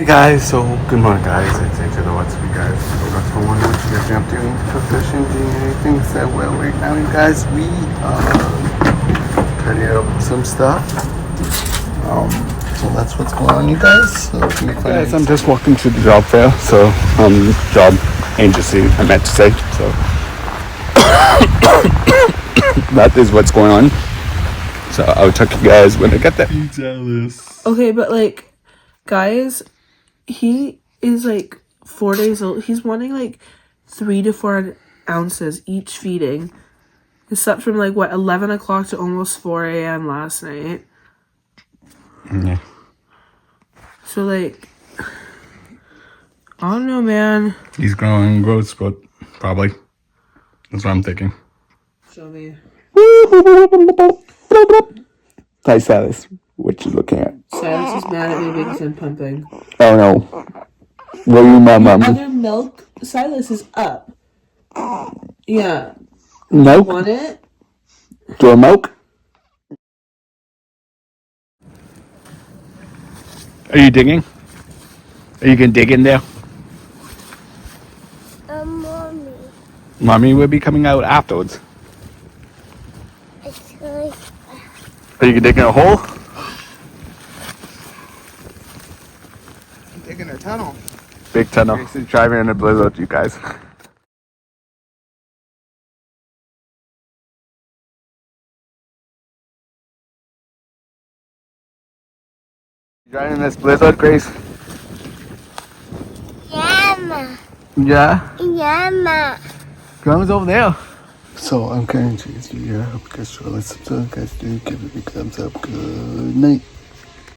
Hey guys, so good morning guys. It's AJ the What's Up, you guys. So that's for one. What you guys been up to? Profession, doing anything set well right now, you guys. We trying to get up some stuff. So that's what's going on, you guys. So guys, I'm just walking to the job fair. So job agency, I meant to say. So that is what's going on. So I'll check you guys when I get there. Okay, but like, guys, he is like 4 days old. He's wanting like 3 to 4 ounces each feeding. He slept from like 11 o'clock to almost 4 a.m. last night. Yeah. So like, I don't know, man. He's growing growth spurt, probably. That's what I'm thinking. Show me. Hi, Silas. What you looking at? Silas is mad at me because I'm pumping. Oh no. What are you, my mom? Other milk. Silas is up. Yeah. Milk? Want it? Do you want milk? Are you digging? Are you gonna dig in there? Mommy. Mommy will be coming out afterwards. It's like Are you digging a hole? Digging a tunnel. Big tunnel. Grace is driving in a blizzard, you guys. Driving in this blizzard, Grace? Yama. Yeah. Yama. Grandma's over there. So I'm going to use the hope you guys show. Let's subscribe, guys. Do give it a big thumbs up. Good night.